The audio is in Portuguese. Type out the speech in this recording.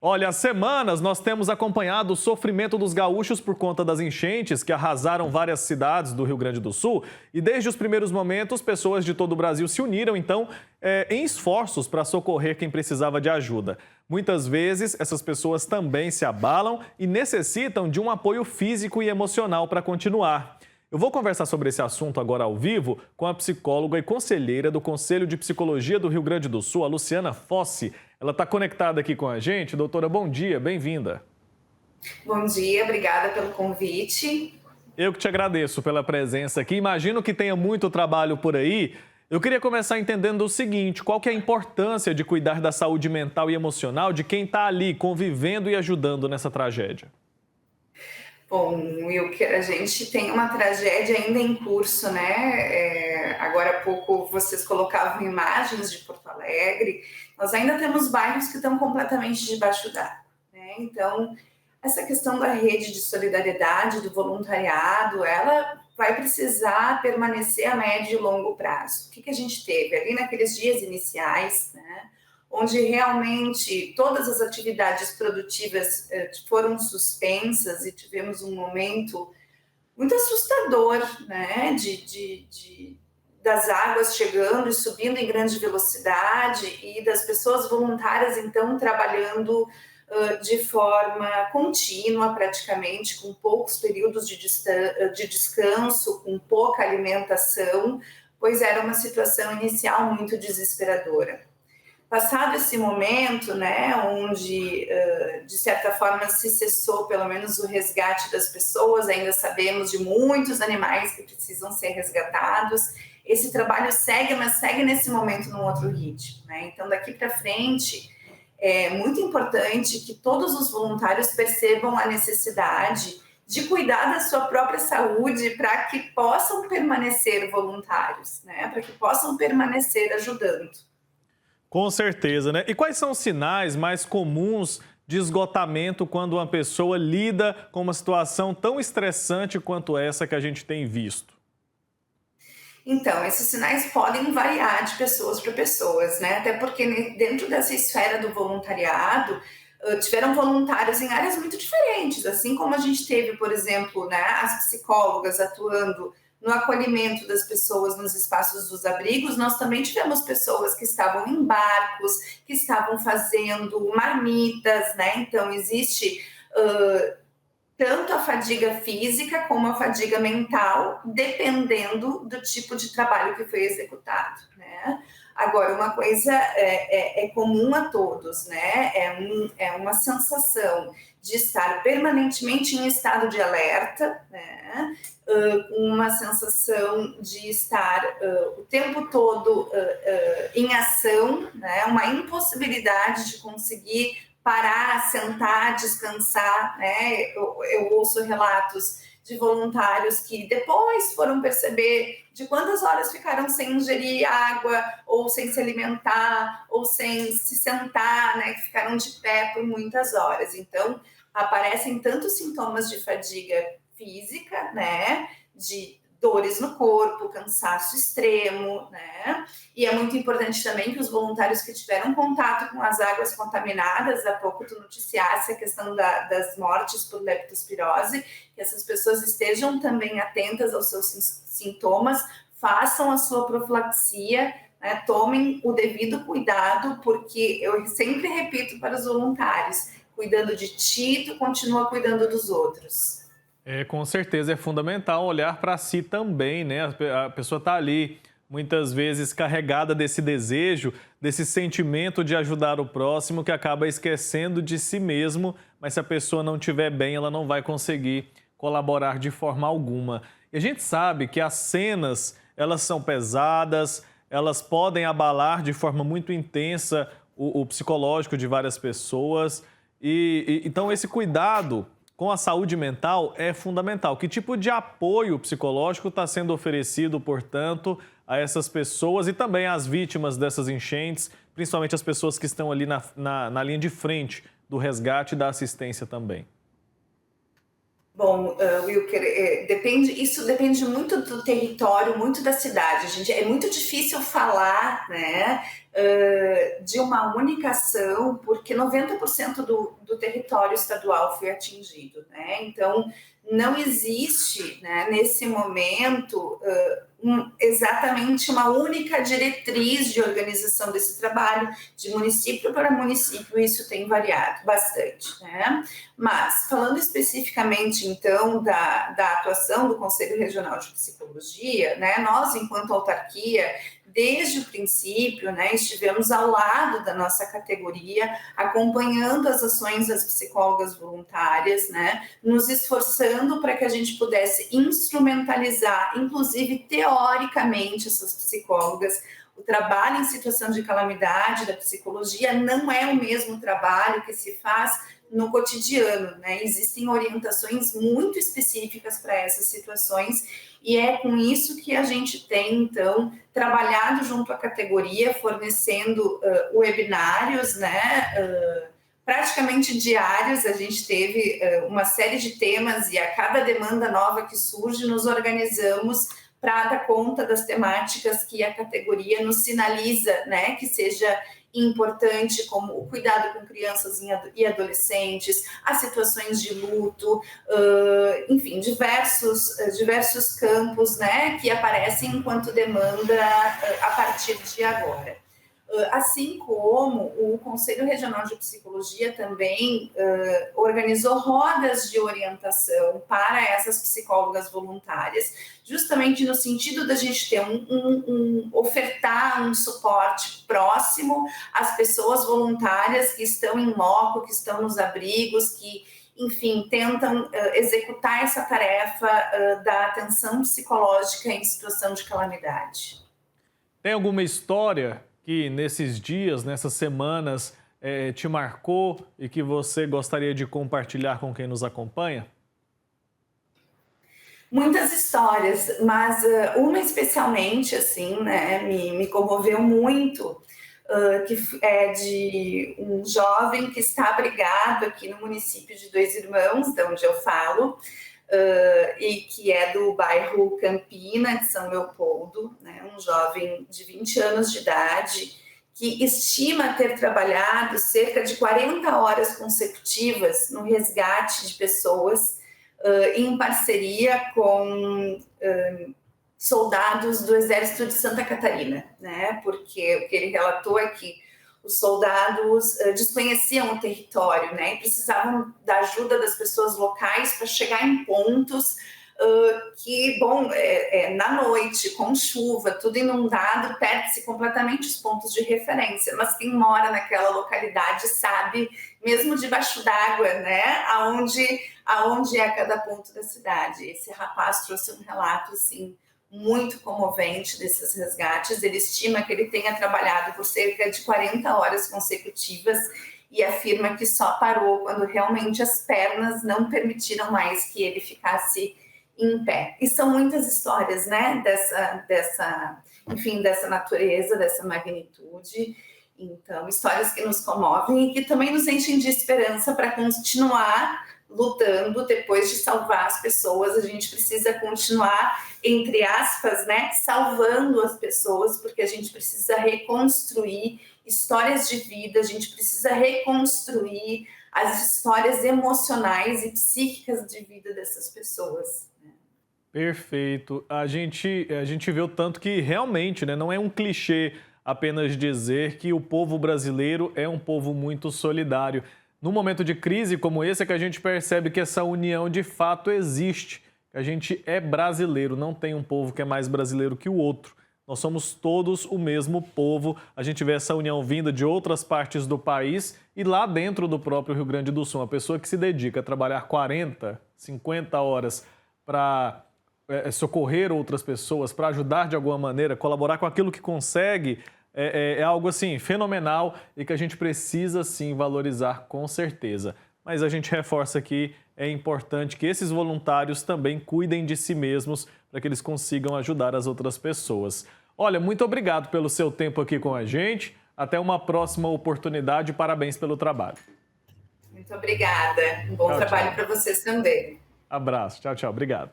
Olha, há semanas nós temos acompanhado o sofrimento dos gaúchos por conta das enchentes que arrasaram várias cidades do Rio Grande do Sul. E desde os primeiros momentos, pessoas de todo o Brasil se uniram, então, em esforços para socorrer quem precisava de ajuda. Muitas vezes, essas pessoas também se abalam e necessitam de um apoio físico e emocional para continuar. Eu vou conversar sobre esse assunto agora ao vivo com a psicóloga e conselheira do Conselho de Psicologia do Rio Grande do Sul, a Luciana Fossi. Ela está conectada aqui com a gente. Doutora, bom dia, bem-vinda. Bom dia, obrigada pelo convite. Eu que te agradeço pela presença aqui. Imagino que tenha muito trabalho por aí. Eu queria começar entendendo o seguinte: qual que é a importância de cuidar da saúde mental e emocional de quem está ali convivendo e ajudando nessa tragédia? Bom, Wilker, a gente tem uma tragédia ainda em curso, né? Agora há pouco vocês colocavam imagens de Porto Alegre. Nós ainda temos bairros que estão completamente debaixo d'água, né? Então, essa questão da rede de solidariedade, do voluntariado, ela vai precisar permanecer a médio e longo prazo. O que a gente teve ali naqueles dias iniciais, né? Onde realmente todas as atividades produtivas foram suspensas e tivemos um momento muito assustador, né, das águas chegando e subindo em grande velocidade e das pessoas voluntárias, então, trabalhando de forma contínua, praticamente, com poucos períodos de descanso, com pouca alimentação, pois era uma situação inicial muito desesperadora. Passado esse momento, né, onde, de certa forma, se cessou pelo menos o resgate das pessoas, ainda sabemos de muitos animais que precisam ser resgatados, esse trabalho segue, mas segue nesse momento num outro ritmo, né? Então, daqui para frente, é muito importante que todos os voluntários percebam a necessidade de cuidar da sua própria saúde para que possam permanecer voluntários, né? Para que possam permanecer ajudando. Com certeza, né? E quais são os sinais mais comuns de esgotamento quando uma pessoa lida com uma situação tão estressante quanto essa que a gente tem visto? Então, esses sinais podem variar de pessoas para pessoas, né? Até porque dentro dessa esfera do voluntariado, tiveram voluntários em áreas muito diferentes, assim como a gente teve, por exemplo, né, as psicólogas atuando no acolhimento das pessoas nos espaços dos abrigos, nós também tivemos pessoas que estavam em barcos, que estavam fazendo marmitas, né? Então, existe tanto a fadiga física como a fadiga mental, dependendo do tipo de trabalho que foi executado, né? Agora, uma coisa é comum a todos, né? É uma sensação de estar permanentemente em estado de alerta, né? Uma sensação de estar o tempo todo em ação, né? Uma impossibilidade de conseguir parar, sentar, descansar, né? Eu ouço relatos de voluntários que depois foram perceber de quantas horas ficaram sem ingerir água, ou sem se alimentar, ou sem se sentar, né? Que ficaram de pé por muitas horas. Então, aparecem tantos sintomas de fadiga física, né? De dores no corpo, cansaço extremo, né? E é muito importante também que os voluntários que tiveram contato com as águas contaminadas, há pouco tu noticiasse a questão das mortes por leptospirose, que essas pessoas estejam também atentas aos seus sintomas, façam a sua profilaxia, né, tomem o devido cuidado, porque eu sempre repito para os voluntários, cuidando de ti, tu continua cuidando dos outros. Com certeza é fundamental olhar para si também, né? A pessoa está ali muitas vezes carregada desse desejo, desse sentimento de ajudar o próximo, que acaba esquecendo de si mesmo, mas se a pessoa não estiver bem, ela não vai conseguir colaborar de forma alguma. E a gente sabe que as cenas, elas são pesadas, elas podem abalar de forma muito intensa o psicológico de várias pessoas. Então esse cuidado com a saúde mental é fundamental. Que tipo de apoio psicológico está sendo oferecido, portanto, a essas pessoas e também às vítimas dessas enchentes, principalmente as pessoas que estão ali na linha de frente do resgate e da assistência também? Bom, Wilker, isso depende muito do território, muito da cidade. É muito difícil falar, né, de uma única ação, porque 90% do território estadual foi atingido, né? Então, não existe, né, nesse momento, exatamente uma única diretriz de organização desse trabalho, de município para município, isso tem variado bastante, né? Mas, falando especificamente, então, da atuação do Conselho Regional de Psicologia, né, nós, enquanto autarquia, desde o princípio, né, estivemos ao lado da nossa categoria, acompanhando as ações das psicólogas voluntárias, né, nos esforçando para que a gente pudesse instrumentalizar, inclusive teoricamente, essas psicólogas. O trabalho em situação de calamidade da psicologia não é o mesmo trabalho que se faz no cotidiano, né? Existem orientações muito específicas para essas situações e é com isso que a gente tem, então, trabalhado junto à categoria, fornecendo webinários, né? Praticamente diários, a gente teve uma série de temas e a cada demanda nova que surge, nos organizamos para dar conta das temáticas que a categoria nos sinaliza, né? Que seja importante, como o cuidado com crianças e adolescentes, as situações de luto, enfim, diversos campos, né, que aparecem enquanto demanda a partir de agora. Assim como o Conselho Regional de Psicologia também organizou rodas de orientação para essas psicólogas voluntárias, justamente no sentido da gente ter ofertar um suporte próximo às pessoas voluntárias que estão em loco, que estão nos abrigos, que, enfim, tentam executar essa tarefa da atenção psicológica em situação de calamidade. Tem alguma história que nesses dias, nessas semanas, te marcou e que você gostaria de compartilhar com quem nos acompanha? Muitas histórias, mas uma especialmente, assim, né, me comoveu muito, que é de um jovem que está abrigado aqui no município de Dois Irmãos, de onde eu falo, e que é do bairro Campina, de São Leopoldo, né, um jovem de 20 anos de idade, que estima ter trabalhado cerca de 40 horas consecutivas no resgate de pessoas, em parceria com soldados do Exército de Santa Catarina, né? Porque o que ele relatou é que os soldados desconheciam o território, né? E precisavam da ajuda das pessoas locais para chegar em pontos que, bom, na noite, com chuva, tudo inundado, perde-se completamente os pontos de referência, mas quem mora naquela localidade sabe, mesmo debaixo d'água, né, aonde é cada ponto da cidade. Esse rapaz trouxe um relato, assim, muito comovente desses resgates. Ele estima que ele tenha trabalhado por cerca de 40 horas consecutivas e afirma que só parou quando realmente as pernas não permitiram mais que ele ficasse em pé. E são muitas histórias, né, enfim, dessa natureza, dessa magnitude. Então, histórias que nos comovem e que também nos enchem de esperança para continuar lutando. Depois de salvar as pessoas, a gente precisa continuar, entre aspas, né, salvando as pessoas, porque a gente precisa reconstruir histórias de vida, a gente precisa reconstruir as histórias emocionais e psíquicas de vida dessas pessoas. Perfeito. A gente vê o tanto que realmente, né, não é um clichê apenas dizer que o povo brasileiro é um povo muito solidário. Num momento de crise como esse é que a gente percebe que essa união de fato existe. A gente é brasileiro, não tem um povo que é mais brasileiro que o outro. Nós somos todos o mesmo povo. A gente vê essa união vinda de outras partes do país e lá dentro do próprio Rio Grande do Sul. Uma pessoa que se dedica a trabalhar 40, 50 horas para socorrer outras pessoas, para ajudar de alguma maneira, colaborar com aquilo que consegue, é algo assim fenomenal e que a gente precisa sim valorizar com certeza. Mas a gente reforça que é importante que esses voluntários também cuidem de si mesmos para que eles consigam ajudar as outras pessoas. Olha, muito obrigado pelo seu tempo aqui com a gente. Até uma próxima oportunidade. Parabéns pelo trabalho. Muito obrigada. Um bom trabalho para vocês também. Abraço. Tchau, tchau. Obrigado.